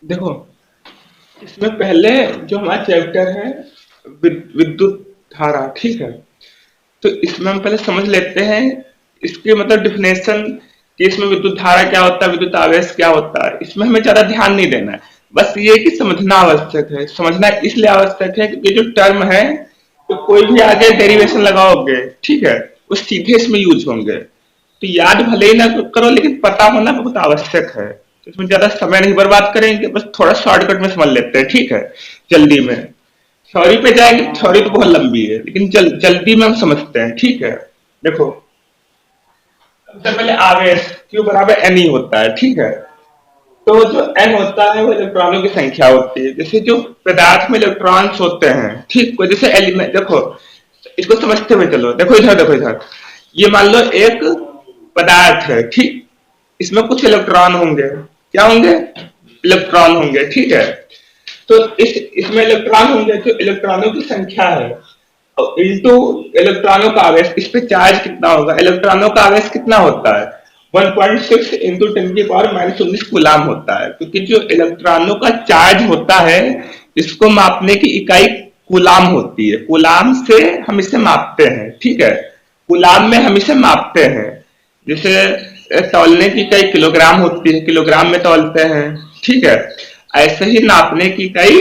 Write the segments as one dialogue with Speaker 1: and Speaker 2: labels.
Speaker 1: देखो, इसमें पहले जो हमारा चैप्टर है विद्युत धारा, ठीक है। तो इसमें हम पहले समझ लेते हैं इसके मतलब डिफिनेशन कि इसमें विद्युत धारा क्या होता है, विद्युत आवेश क्या होता है। इसमें हमें ज्यादा ध्यान नहीं देना है, बस ये कि समझना आवश्यक है। समझना इसलिए आवश्यक है क्योंकि जो टर्म है, तो कोई भी आगे डेरिवेशन लगाओगे, ठीक है, वो सीधे इसमें यूज होंगे। तो याद भले ही ना करो, लेकिन पता होना बहुत आवश्यक है। तो इसमें ज्यादा समय नहीं बर्बाद करेंगे, बस थोड़ा शॉर्टकट में समझ लेते हैं, ठीक है, जल्दी में। थ्योरी पे जाएंगे, थ्योरी तो बहुत लंबी है, लेकिन जल्दी में हम समझते हैं, ठीक है। देखो, सबसे पहले आवेश क्यू बराबर एन ही होता है, ठीक है। तो जो एन होता है वो इलेक्ट्रॉनों की संख्या होती है। जैसे जो पदार्थ में इलेक्ट्रॉन्स होते हैं, ठीक, कोई जैसे एलिमेंट, देखो इसको समझते हुए चलो। देखो इधर, ये मान लो एक पदार्थ है, ठीक। इसमें कुछ इलेक्ट्रॉन होंगे, क्या होंगे, इलेक्ट्रॉन होंगे, ठीक है। तो इसमें इलेक्ट्रॉन होंगे, जो इलेक्ट्रॉनों की संख्या है, इंटू इलेक्ट्रॉनों का आवेश। इस पे चार्ज कितना होगा, इलेक्ट्रॉनों का आवेश कितना होता है, 1.6 इंटू 10⁻⁻19 कूलाम होता है। क्योंकि जो इलेक्ट्रॉनों का चार्ज होता है, इसको मापने की इकाई कूलाम होती है। कूलाम से हम इसे मापते हैं, ठीक है। कूलाम में हम इसे मापते हैं। जैसे तौलने की इकाई किलोग्राम होती है, किलोग्राम में तौलते हैं, ठीक है। ऐसे ही नापने की इकाई,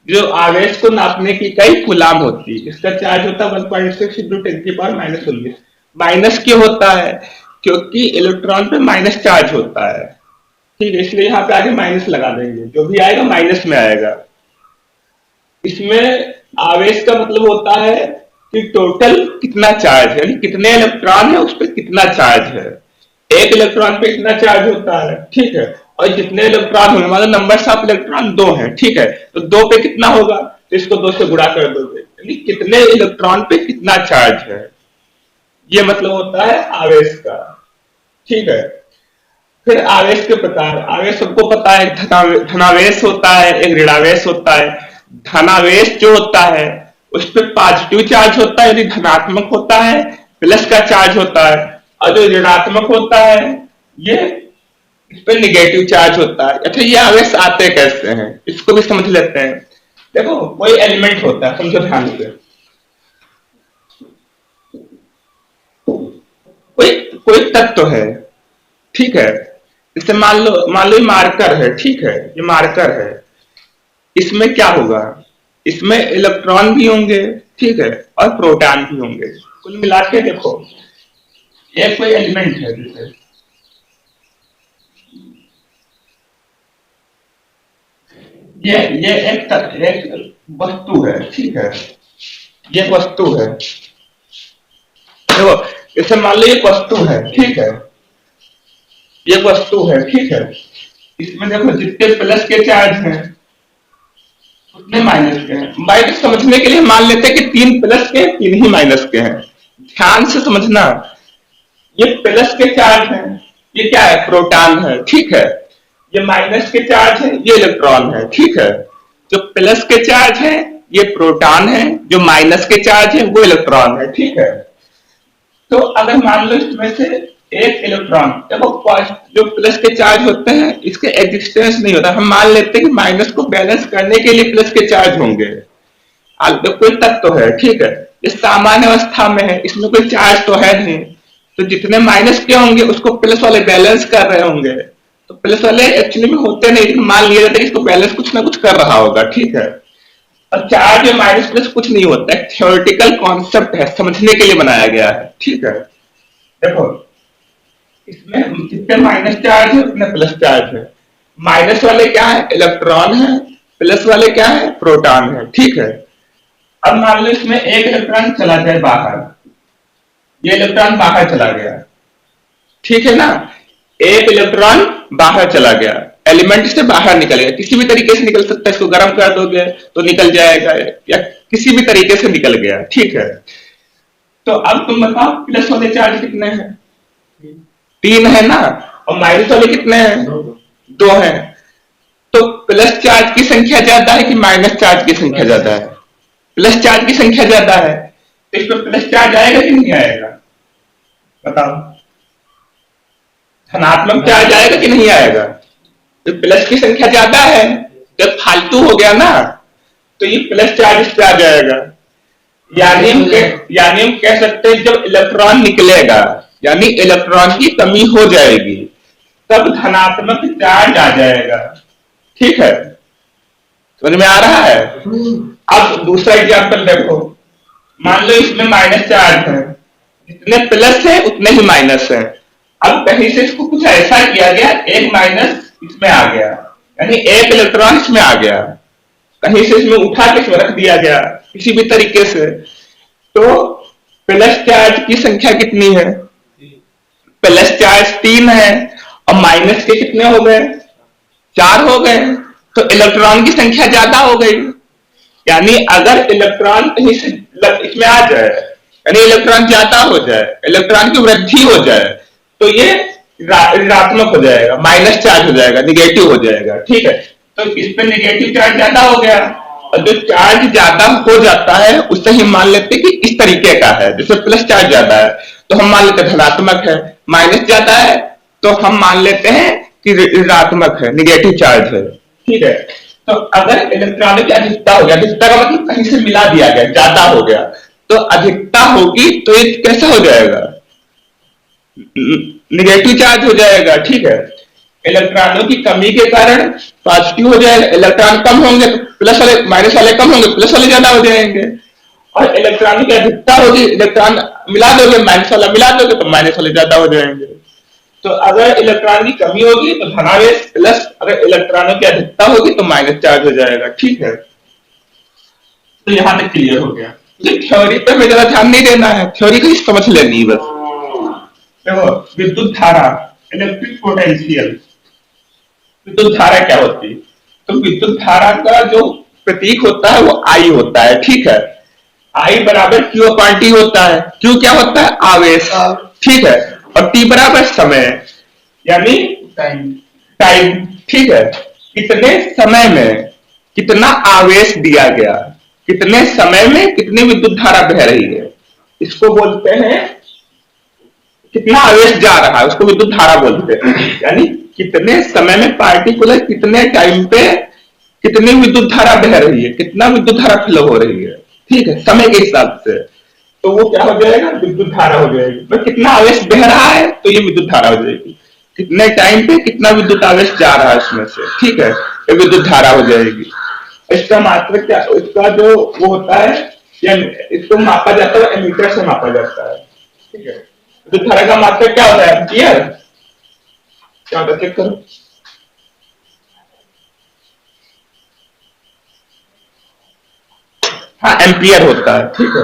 Speaker 1: जो आवेश को नापने की इकाई कूलाम होती है। इसका चार्ज होता है 1.6 इंटू 10⁻⁻19। माइनस क्यों होता है, क्योंकि इलेक्ट्रॉन पे माइनस चार्ज होता है, ठीक है। इसलिए यहाँ पे आगे माइनस लगा देंगे, जो भी आएगा माइनस में आएगा। इसमें आवेश का मतलब होता है कि टोटल कितना चार्ज है, यानी कितने इलेक्ट्रॉन है उस पर कितना चार्ज है। एक इलेक्ट्रॉन पे कितना चार्ज होता है, ठीक है। और जितने इलेक्ट्रॉन होंगे, मतलब नंबर ऑफ इलेक्ट्रॉन दो है, ठीक है। तो दो पे कितना होगा, तो इसको दो से गुणा कर दोगे, यानी कितने इलेक्ट्रॉन पे कितना चार्ज है। ये मतलब होता है आवेश का, ठीक है। फिर आवेश के प्रकार, आवेश सबको पता है, धनावेश होता है, एक ऋणावेश होता है। धनावेश जो होता है उस पर पॉजिटिव चार्ज होता है, यदि धनात्मक होता है, प्लस का चार्ज होता है। और जो ऋणात्मक होता है, ये इस पर निगेटिव चार्ज होता है। अच्छा, ये आवेश आते कैसे हैं, इसको भी समझ लेते हैं। देखो, कोई एलिमेंट होता है, समझो ध्यान से, कोई कोई तत्व है, ठीक है। जैसे मान लो ये मार्कर है, ठीक है, ये मार्कर है। इसमें क्या होगा, इसमें इलेक्ट्रॉन भी होंगे, ठीक है, और प्रोटॉन भी होंगे। कुल मिला के देखो, ये कोई एलिमेंट है, जैसे ये एक वस्तु है, ठीक है। ये एक वस्तु है, देखो, जैसे मान लो एक वस्तु है, ठीक है। ये एक वस्तु है, ठीक है। इसमें देखो, जितने प्लस के चार्ज हैं उतने माइनस के हैं। माइनस समझने के लिए मान लेते हैं कि तीन प्लस के, तीन ही माइनस के हैं। ध्यान से समझना, ये प्लस के चार्ज है, ये क्या है, प्रोटॉन है, ठीक है। ये माइनस के चार्ज है, ये इलेक्ट्रॉन है, ठीक है। जो प्लस के चार्ज है ये प्रोटॉन है, जो माइनस के चार्ज है वो इलेक्ट्रॉन है, ठीक है। तो अगर मान लो इसमें से एक इलेक्ट्रॉन, देखो जो प्लस के चार्ज होते हैं इसके एग्जिस्टेंस नहीं होता। हम मान लेते हैं कि माइनस को बैलेंस करने के लिए प्लस के चार्ज होंगे। कोई तत्व है, ठीक है, इस सामान्य अवस्था में है, इसमें कोई चार्ज तो है नहीं। तो जितने माइनस के होंगे उसको प्लस वाले बैलेंस कर रहे होंगे। तो प्लस वाले एक्चुअली में होते नहीं, लेकिन मान लिया जाता है कि इसको बैलेंस कुछ ना कुछ कर रहा होगा, ठीक है। और चार्ज या माइनस प्लस कुछ नहीं होता है, थ्योरेटिकल कॉन्सेप्ट है, समझने के लिए बनाया गया है, ठीक है। देखो, इसमें जितने माइनस चार्ज है उतने प्लस चार्ज है। माइनस वाले क्या है, इलेक्ट्रॉन है। प्लस वाले क्या है, प्रोटॉन है, ठीक है। अब मान लो इसमें एक इलेक्ट्रॉन चला जाए बाहर, ये इलेक्ट्रॉन बाहर चला गया, ठीक है ना। एक इलेक्ट्रॉन बाहर चला गया, एलिमेंट से बाहर निकल गया, किसी भी तरीके से निकल सकता है। इसको गर्म कर दोगे तो निकल जाएगा, या किसी भी तरीके से निकल गया, ठीक है। तो अब तुम बताओ प्लस वाले चार्ज कितने हैं, तीन है ना। और माइनस वाले कितने हैं, दो हैं। तो प्लस चार्ज की संख्या ज्यादा है कि माइनस चार्ज की संख्या ज्यादा है, प्लस चार्ज की संख्या ज्यादा है। तो इसमें प्लस चार्ज आएगा कि नहीं आएगा, बताओ। धनात्मक चार्ज आएगा कि नहीं आएगा, तो प्लस की संख्या ज्यादा है तो फालतू हो गया ना, तो ये प्लस चार्ज इस पे आ जाएगा। यानी हम कह सकते हैं जब इलेक्ट्रॉन निकलेगा यानी इलेक्ट्रॉन की कमी हो जाएगी तब धनात्मक चार्ज आ जाएगा। ठीक है, समझ में आ रहा है? अब दूसरा एग्जाम्पल देखो, मान लो इसमें माइनस चार्ज है, जितने प्लस है उतने ही माइनस है। अब कहीं से इसको कुछ ऐसा किया गया, एक माइनस इसमें आ गया, यानी एक इलेक्ट्रॉन इसमें आ गया, कहीं से इसमें उठा के इसमें रख दिया गया किसी भी तरीके से, तो प्लस चार्ज की संख्या कितनी है? प्लस चार्ज 3 है और माइनस के कितने हो गए? 4 हो गए, तो इलेक्ट्रॉन की संख्या ज्यादा हो गई। यानी अगर इलेक्ट्रॉन कहीं से इसमें आ जाए, यानी इलेक्ट्रॉन ज्यादा हो जाए, इलेक्ट्रॉन की वृद्धि हो जाए, तो ये ऋणात्मक हो जाएगा, माइनस चार्ज हो जाएगा, निगेटिव हो जाएगा। ठीक है, तो इस पे निगेटिव चार्ज ज्यादा हो गया, और जो चार्ज ज्यादा हो जाता है उससे हम मान लेते हैं कि इस तरीके का है, जैसे प्लस चार्ज ज्यादा है तो हम मान लेते हैं धनात्मक है, माइनस ज्यादा है तो हम मान लेते हैं कि ऋणात्मक है, निगेटिव चार्ज है। ठीक है, तो अगर इलेक्ट्रॉन की अधिकता हो गया, अधिकता का मतलब कहीं से मिला दिया गया, ज्यादा हो गया, तो अधिकता होगी तो ये कैसा हो जाएगा? निगेटिव चार्ज हो जाएगा। ठीक है, इलेक्ट्रॉनों की कमी के कारण पॉजिटिव हो जाएगा, इलेक्ट्रॉन कम होंगे तो प्लस वाले, माइनस वाले कम होंगे, प्लस वाले ज्यादा हो जाएंगे, और इलेक्ट्रॉन की अधिकता होगी, इलेक्ट्रॉन मिला दोगे, माइनस वाला मिला दोगे तो माइनस वाले ज्यादा हो जाएंगे। तो अगर इलेक्ट्रॉन की कमी होगी तो धनावेश प्लस, अगर इलेक्ट्रॉनों की अधिकता होगी तो माइनस चार्ज हो जाएगा। ठीक है, तो यहां तक क्लियर हो गया। ये थ्योरी पे हमें ज्यादा ध्यान नहीं देना है, थ्योरी को समझ लेनी बस। देखो, विद्युत धारा, इलेक्ट्रिक पोटेंशियल, विद्युत धारा क्या होती है? तो विद्युत धारा का जो प्रतीक होता है वो आई होता है। ठीक है, आई बराबर क्यू अपॉन टी होता है। क्यू क्या होता है? आवेश। ठीक है, और टी बराबर समय, यानी टाइम। टाइम, ठीक है, कितने समय में कितना आवेश दिया गया, कितने समय में कितनी विद्युत धारा बह रही है, इसको बोलते हैं, कितना आवेश जा रहा है उसको विद्युत धारा बोलते हैं। यानी कितने समय में पार्टिकुलर कितने टाइम पे कितनी विद्युत धारा बह रही है, कितना विद्युत धारा फ्लो हो रही है। ठीक है, समय के हिसाब से, तो वो क्या हो जाएगा? विद्युत धारा हो जाएगी। तो कितना आवेश बह रहा है तो ये विद्युत धारा हो जाएगी, कितने टाइम पे कितना विद्युत आवेश जा रहा है उसमें से। ठीक है, ये विद्युत धारा हो जाएगी। इसका मात्रक क्या, इसका जो वो होता है, या इसको मापा जाता है एमीटर से मापा जाता है। ठीक है, विद्युत धारा का मात्रक क्या होता है? एम्पियर। क्या होता है, चेक करो। हाँ, एम्पियर होता है। ठीक है,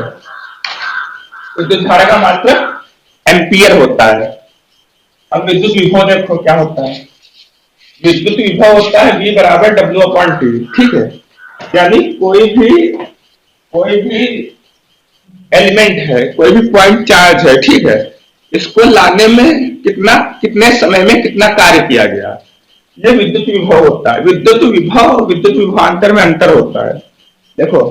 Speaker 1: विद्युत धारा का मात्रक एम्पियर होता है। अब विद्युत विभव देखो क्या होता है। विद्युत विभव होता है V बराबर डब्ल्यू अपॉन टी। ठीक है, यानी कोई भी एलिमेंट है, कोई भी पॉइंट चार्ज है, ठीक है, इसको लाने में कितना, कितने समय में कितना कार्य किया गया, ये विद्युत विभव होता है। विद्युत विभव और विद्युत विभवांतर में अंतर होता है। देखो,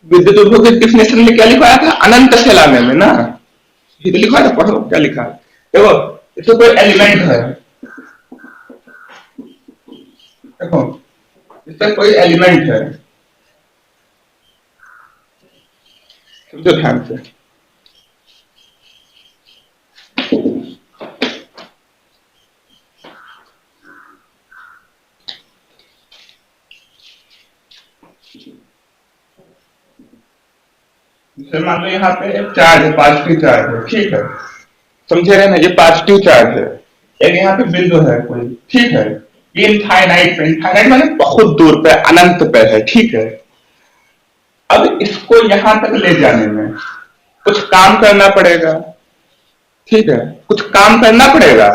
Speaker 1: विद्युत विभव के डिफिनेशन में क्या लिखवाया था? अनंत से लाने में ना, ये तो लिखा था, पढ़ो क्या लिखा है। देखो, इसको कोई एलिमेंट है, देखो इसका कोई एलिमेंट है, समझो ध्यान से। जैसे मान लो यहाँ पे चार्ज है, पॉजिटिव चार्ज है। ठीक है, समझे रहे ना, ये पॉजिटिव चार्ज है। एक यहाँ पे बिंदु है कोई, ठीक है, ये इनफाइनाइट पे, इनफाइनाइट माने बहुत दूर पे, अनंत पे है। ठीक है, अब इसको यहां तक ले जाने में कुछ काम करना पड़ेगा। ठीक है, कुछ काम करना पड़ेगा,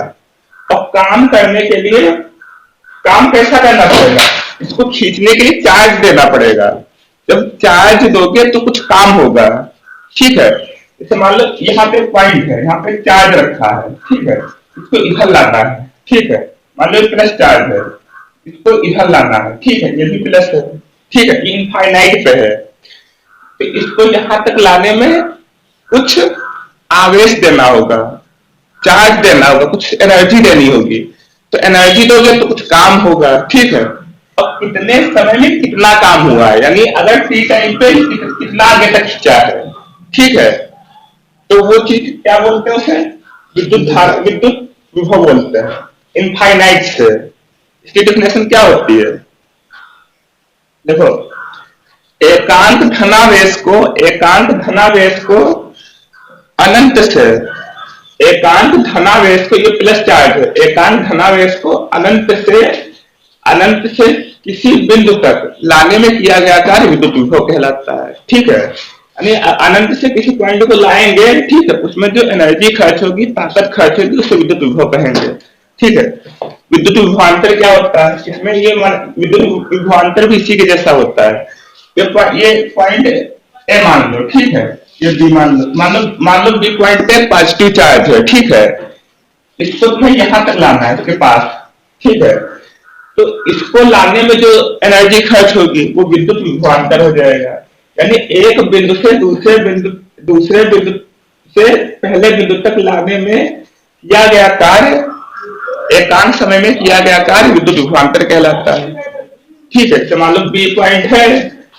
Speaker 1: और काम करने के लिए काम कैसा करना पड़ेगा? इसको खींचने के लिए चार्ज देना पड़ेगा। जब चार्ज दोगे तो कुछ काम होगा। ठीक है, जैसे मान लो यहाँ पे पॉइंट है, यहाँ पे चार्ज रखा है। ठीक है, इसको इधर लाना है। ठीक है, मान लो प्लस चार्ज है, इसको इधर लाना है। ठीक है, ये भी प्लस है। ठीक है, इनफाइनाइट पे है, तो इसको यहां तक लाने में कुछ आवेश देना होगा, चार्ज देना होगा, कुछ एनर्जी देनी होगी। तो एनर्जी दोगे तो कुछ काम होगा, ठीक है। अब कितने समय में कितना काम हुआ है, यानी अगर टी टाइम पे कितना आगे तक खींचा है, ठीक है। तो वो चीज क्या बोलते हैं उसे, विद्युत धारा, विद्युत विभव बोलते हैं, इनफाइनाइट से। इसकी डेफिनेशन क्या होती है, देखो, एकांक धनावेश को अनंत से, एकांक धनावेश को, ये प्लस चार्ज है, एकांक धनावेश को अनंत से किसी बिंदु तक लाने में किया गया कार्य विद्युत विभव कहलाता है, ठीक है। यानी अनंत से किसी पॉइंट को लाएंगे, ठीक है, उसमें जो एनर्जी खर्च होगी, ताकत खर्च होगी, उसे विद्युत विभव कहेंगे, ठीक है। विद्युत विभवांतर क्या होता है, इसमें ये विद्युत विभवांतर भी इसी के जैसा होता है। ये पॉइंट ए मान लो, ठीक है, ये बी मान लो बी पॉइंट पे पॉजिटिव चार्ज है, ठीक है। इसको तुम्हें यहां तक लाना है इसके पास, ठीक है। तो इसको लाने में जो एनर्जी खर्च होगी वो विद्युत विभवांतर हो जाएगा। यानी एक बिंदु से दूसरे बिंदु से पहले बिंदु तक लाने में किया गया कार्य, एकांक समय में किया गया कार्य विद्युत विभवांतर कहलाता है, ठीक है। तो मान लो बी पॉइंट है,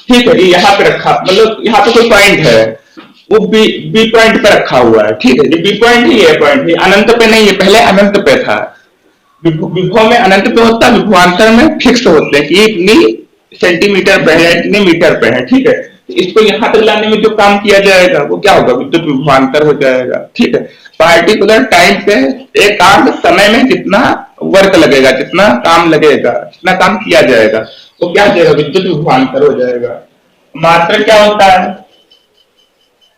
Speaker 1: ठीक है, ये यहाँ पे रखा, मतलब यहाँ पे कोई पॉइंट है, वो बी पॉइंट पे रखा हुआ है, ठीक है। ये बी पॉइंट ही है, पॉइंट ही अनंत पे नहीं है, पहले अनंत पे था। विभव में अनंत पे होता है, विभवांतर में फिक्स होते हैं कि इतनी सेंटीमीटर पे है, इतने मीटर पे है, ठीक है। इसको यहां तक लाने में जो काम किया जाएगा वो क्या होगा, विद्युत विभवांतर हो जाएगा, ठीक है। पार्टिकुलर टाइम पे एकांक समय में जितना वर्क लगेगा, जितना काम लगेगा, जितना काम किया जाएगा, वो क्या हो जाएगा, विद्युत विभवांतर हो जाएगा। मात्रा क्या होता है,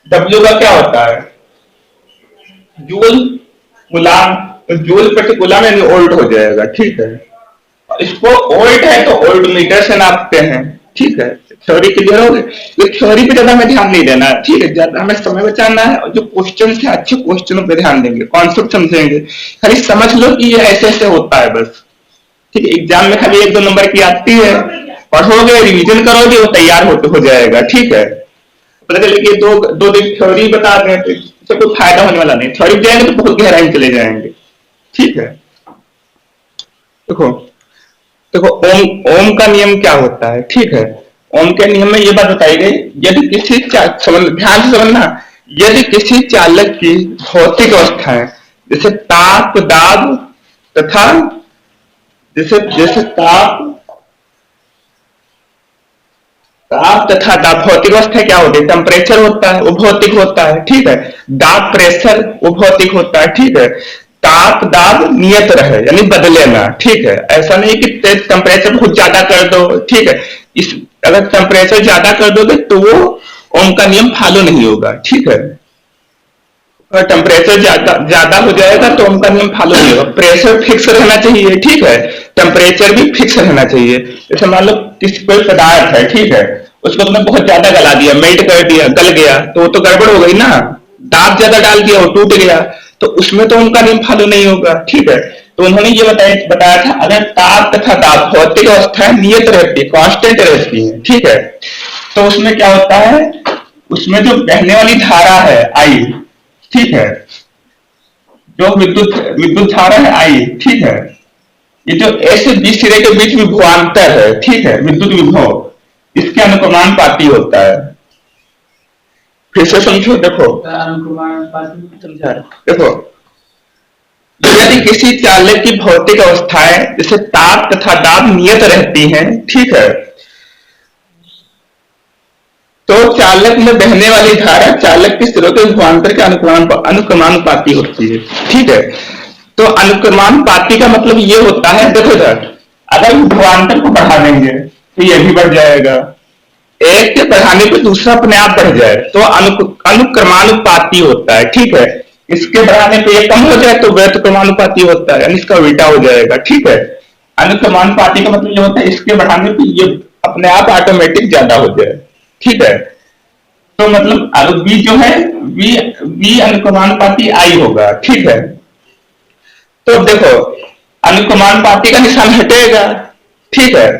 Speaker 1: डब्ल्यू का क्या होता है, जूल गुलाम, तो जूल प्रति गुलाम यानी ओल्ट हो जाएगा, ठीक है। इसको ओल्ट है तो ओल्ट मीटर से नापते हैं, ठीक है। थ्योरी क्लियर हो गई, तो थ्योरी पे ज्यादा हमें ध्यान नहीं देना है, ठीक है, ज्यादा हमें समय बचाना है, और जो क्वेश्चन है अच्छे क्वेश्चनों पे ध्यान देंगे, कॉन्सेप्ट समझेंगे, खाली समझ लो कि ये ऐसे ऐसे होता है बस, ठीक है। एग्जाम में खाली 1-2 नंबर की आती है, पढ़ोगे, रिवीजन करोगे, वो तैयार हो जाएगा, ठीक है। पता चले कि दो दिन थ्योरी बता दें तो इससे कोई फायदा होने वाला नहीं, थ्योरी जाएंगे तो बहुत गहराई चले जाएंगे, ठीक है। देखो देखो ओम का नियम क्या होता है, ठीक है। ओम के नियम में ये बात बताई गई, यदि किसी ध्यान से समझना, यदि किसी चालक की भौतिक अवस्थाएं जैसे ताप दाब तथा जैसे जैसे ताप तथा दाब, भौतिक अवस्था क्या होती है, टेम्परेचर होता है, वो भौतिक होता है, ठीक है। दाब प्रेशर वो भौतिक होता है, ठीक है। ताप दाब नियत रहे यानी बदले ना, ठीक है। ऐसा नहीं कि टेम्परेचर बहुत ज्यादा कर दो, ठीक है। इस अगर टेम्परेचर ज्यादा कर दोगे तो वो ओम का नियम फॉलो नहीं होगा, ठीक है। अगर टेम्परेचर ज्यादा हो जाएगा तो ओम का नियम फॉलो नहीं होगा। प्रेशर फिक्स रहना चाहिए, ठीक है, टेम्परेचर भी फिक्स रहना चाहिए। जैसे मान लो किसी कोई पदार्थ है, ठीक है, उसको तुमने बहुत ज्यादा गला दिया, मेल्ट कर दिया, गल गया, तो वो तो गड़बड़ हो गई ना। दाब ज्यादा डाल दिया, वो टूट गया, तो उसमें तो उनका नियम फॉलो नहीं होगा, ठीक है। तो उन्होंने ये बताया था, अगर ताप तथा दाब भौतिक अवस्थाएं नियत रहती है, कांस्टेंट रहती है, ठीक है, तो उसमें क्या होता है, उसमें जो बहने वाली धारा है आई, ठीक है, जो विद्युत विद्युत धारा है आई, ठीक है, ये जो ए से बी सिरे के बीच विभवांतर है, ठीक है, विद्युत विभव, इसके अनुक्रमानुपाती होता है। फिर से समझो, देखो समझा, देखो, यदि किसी चालक की भौतिक अवस्थाएं जैसे ताप तथा दाब नियत रहती हैं, ठीक है, तो चालक में बहने वाली धारा चालक के सिरों के विभवांतर के अनुक्रमानुपाती होती है, ठीक है। तो अनुक्रमानुपाती का मतलब ये होता है, देखो इधर, अगर विभवांतर को बढ़ा देंगे तो ये भी बढ़ जाएगा, एक के बढ़ाने पे दूसरा अपने आप बढ़ जाए तो अनुक्रमानुपाती होता है, ठीक है। इसके बढ़ाने पे ये कम हो जाए तो व्यतिक्रमानुपाती होता है, यानी इसका उल्टा हो जाएगा, ठीक है। अनुक्रमानुपाती का मतलब ये होता है इसके बढ़ाने पे ये अपने आप ऑटोमेटिक ज्यादा हो जाए, ठीक है। तो मतलब अब बी जो है, बी अनुक्रमानुपाती आई होगा, ठीक है। तो देखो अनुक्रमानुपाती का निशान हटेगा, ठीक है।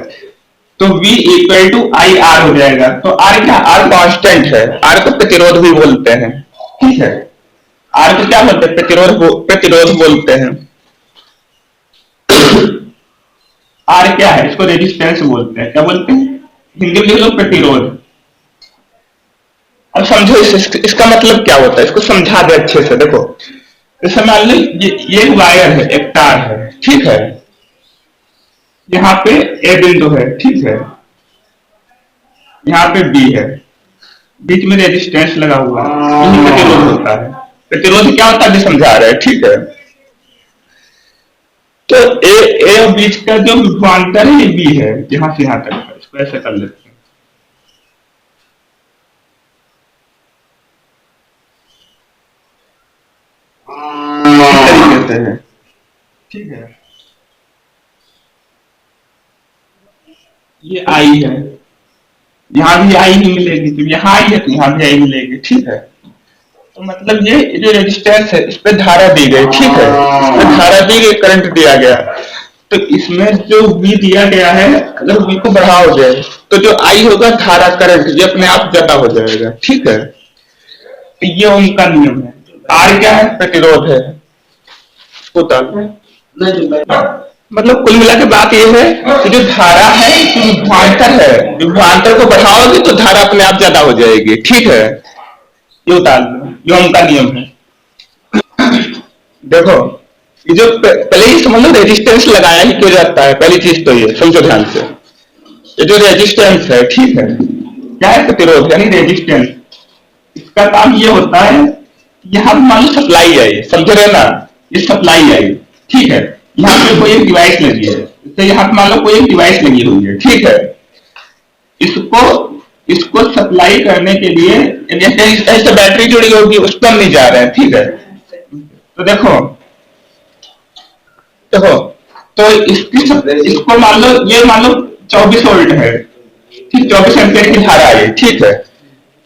Speaker 1: तो V equal to I R हो जाएगा। तो आर क्या, आर कांस्टेंट है, आर को प्रतिरोध भी बोलते हैं, ठीक है। आर को क्या बोलते हैं, प्रतिरोध बोलते हैं। आर क्या है, इसको रेजिस्टेंस बोलते हैं, क्या बोलते हैं, हिंदी में लिख लो प्रतिरोध। अब समझो इसका मतलब क्या होता है, इसको समझा दे अच्छे से। देखो जैसे मान लो ये एक वायर है, एक तार है, ठीक है। यहाँ पे ए बिंदु है, ठीक है, यहाँ पे बी है, बीच में रेजिस्टेंस लगा हुआ है, यही प्रतिरोध होता है। प्रतिरोध क्या होता है, भी समझा रहे हैं, ठीक है। तो ए और बीच का जो विभवांतर है ये बी है, यहाँ से यहाँ तक है। इसको ऐसे कर लेते हैं, इस तरीके से है, ठीक है। ये आई है, यहाँ भी आई ही मिलेगी, तो यहाँ आई है तो यहाँ भी आई मिलेगी, ठीक है। तो मतलब ये जो रेजिस्टेंस है इस पे धारा दी गई, ठीक है, इस पे धारा दी गई, करंट दिया गया। तो इसमें जो V दिया गया है, अगर V को बढ़ाओगे तो जो I होगा धारा करंट, ये अपने आप ज्यादा हो जाएगा, ठीक है। तो ये उनका नियम है। R क्या है, प्रतिरोध है, मतलब कुल मिला के बात ये है कि जो धारा है जो विभवांतर है, विभवांतर को बढ़ाओगे तो धारा अपने आप ज्यादा हो जाएगी, ठीक है। ये उतार लो, ये उनका नियम है। देखो ये जो पहले ही समझ लो रेजिस्टेंस लगाया ही क्यों जाता है, पहली चीज तो ये समझो ध्यान से। ये जो रेजिस्टेंस है, ठीक है, क्या है, प्रतिरोध यानी रेजिस्टेंस। इसका काम ये होता है, यहाँ मान लो सप्लाई आई, समझ रहे ना, ये सप्लाई आई, ठीक है। यहाँ पे कोई एक डिवाइस लगी है, तो यहाँ पे मान लो कोई एक डिवाइस लगी हुई है, ठीक है। इसको इसको सप्लाई करने के लिए ऐसे बैटरी जुड़ी होगी, उस पर नहीं जा रहे हैं, ठीक है। तो देखो देखो तो इसको मान लो, ये मान लो 24 वोल्ट है, ठीक, 24 एम्पियर की धारा आई, ठीक है।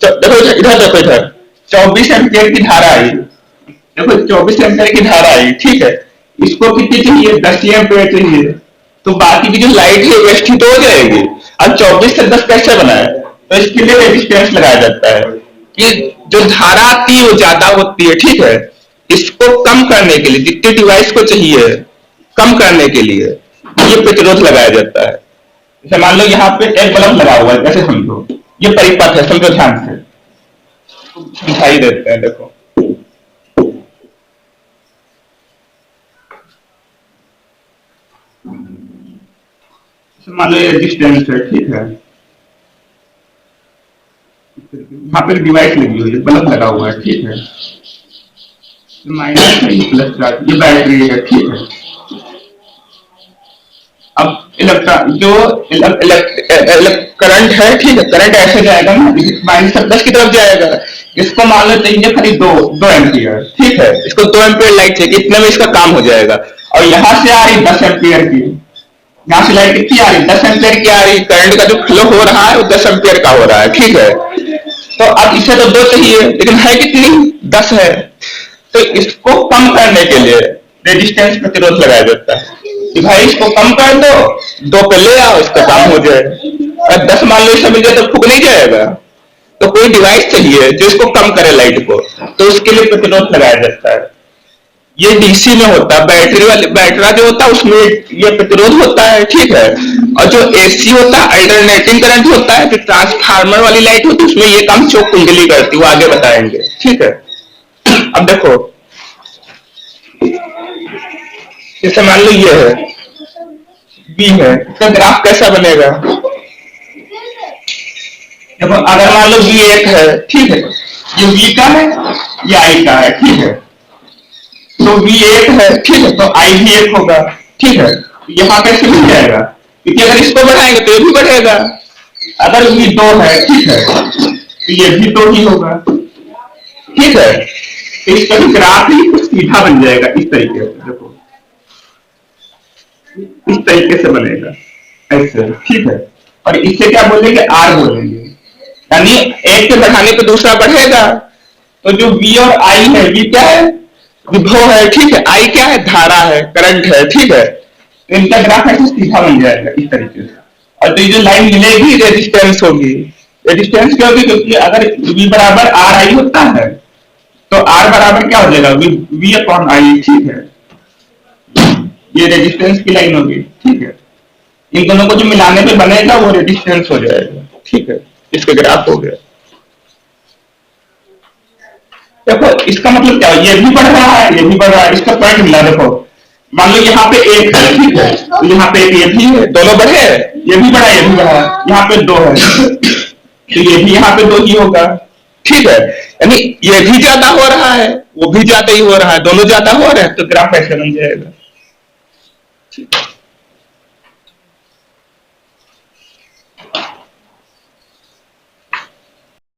Speaker 1: देखो इधर देखो, इधर 24 एम्पियर की धारा आई, देखो 24 एम्पियर की धारा आई, ठीक है। इसको कितनी चाहिए, 10 एम्पियर चाहिए। तो बाकी की जो लाइट है वेस्ट ही तो हो जाएगी। अब 24 से 10 कैसे बना है, तो इसके लिए रेजिस्टेंस लगाया जाता है कि जो धारा आती है वो ज्यादा होती है, ठीक है। इसको कम करने के लिए, जितने डिवाइस को चाहिए कम करने के लिए ये प्रतिरोध लगाया जाता है। जैसे मान लो यहाँ पे एक बल्ब लगा हुआ है, कैसे समझो, ये परिपथ है, समझो ध्यान से, समझाई देते हैं। देखो मान लो ये रेजिस्टेंस है, ठीक है, यहाँ पे डिवाइस लगी हुई है, बल्ब लगा हुआ है, ठीक है, माइनस है, ये प्लस चार्ज, ये बैटरी है, ठीक है। अब इलेक्ट्रॉन जो करंट है, ठीक है, करंट ऐसे जाएगा ना, माइनस 10 की तरफ जाएगा। इसको मान लो चाहिए खाली दो एम्पियर, ठीक है, इसको 2 एम्पियर लाइट चाहिए, इतने में इसका काम हो जाएगा। और यहाँ से आ रही 10 एम्पियर की, यहाँ से लाइट कितनी आ रही, 10 एम्पियर की आ रही, करंट का जो फ्लो हो रहा है वो 10 एम्पियर का हो रहा है, ठीक है। तो अब इसे तो 2 चाहिए, लेकिन है कितनी, 10 है। तो इसको कम करने के लिए रेजिस्टेंस प्रतिरोध लगाया जाता है कि भाई इसको कम कर दो, 2 पे ले आओ, इसका काम हो जाए। और 10 मान लो इसमें मिल जाए तो फूक नहीं जाएगा। तो कोई डिवाइस चाहिए जो इसको कम करे लाइट को, तो उसके लिए प्रतिरोध लगाया जाता है। ये डीसी में होता है, बैटरा जो होता है उसमें ये प्रतिरोध होता है, ठीक है। और जो एसी होता है अल्टरनेटिंग करंट होता है, जो ट्रांसफार्मर वाली लाइट होती है उसमें ये काम चौक कुंडली करती है, वो आगे बताएंगे, ठीक है। अब देखो जैसे मान लो ये है, बी है, इसका ग्राफ कैसा बनेगा, देखो अगर मान लो बी एक है, ठीक है, ये बी का है, ये आई का है, ठीक है। तो बी एक है, ठीक है, तो आई भी एक होगा, ठीक है। यहाँ कैसे मिल जाएगा, क्योंकि अगर इसको बढ़ाएंगे तो ये भी बढ़ेगा। अगर बी 2 है, ठीक है, तो ये भी 2 ही होगा, ठीक है। तो इसका भी ग्राफ ही कुछ सीधा बन जाएगा, इस तरीके से, देखो इस तरीके से बनेगा, ऐसे, ठीक है। और इससे क्या बोलेंगे, आर बोलेंगे, यानी एक से बढ़ाने पे दूसरा बढ़ेगा। तो जो V और I है, V क्या है, विभव है, ठीक है, I क्या है, धारा है, करंट है, ठीक है। तो इनका ग्राफ ऐसे सीधा बन जाएगा, इस तरीके से। और तो ये जो लाइन मिलेगी रेजिस्टेंस होगी। रेजिस्टेंस क्या होगी, क्योंकि अगर V बराबर आर आई होता है तो आर बराबर क्या हो जाएगा, वी अपॉन आई, ठीक है। ये रेजिस्टेंस की लाइन होगी, ठीक है। इन दोनों को जो मिलाने पे बनेगा वो रेजिस्टेंस हो जाएगा, ठीक है। इसका ग्राफ हो गया। देखो इसका मतलब क्या है, ये भी बढ़ रहा है, ये भी बढ़ रहा है, इसका पॉइंट मिला। देखो मान लो यहाँ पे एक है, ठीक है, तो यहाँ पे एक ये भी है, दोनों बढ़े, ये भी बढ़ा ये भी बढ़ा, यहाँ पे दो है तो ये भी यहाँ पे दो ही होगा, ठीक है। यानी ये भी ज्यादा हो रहा है, वो भी ज्यादा ही हो रहा है, दोनों ज्यादा हो रहे हैं, तो ग्राफ ऐसे बन जाएगा।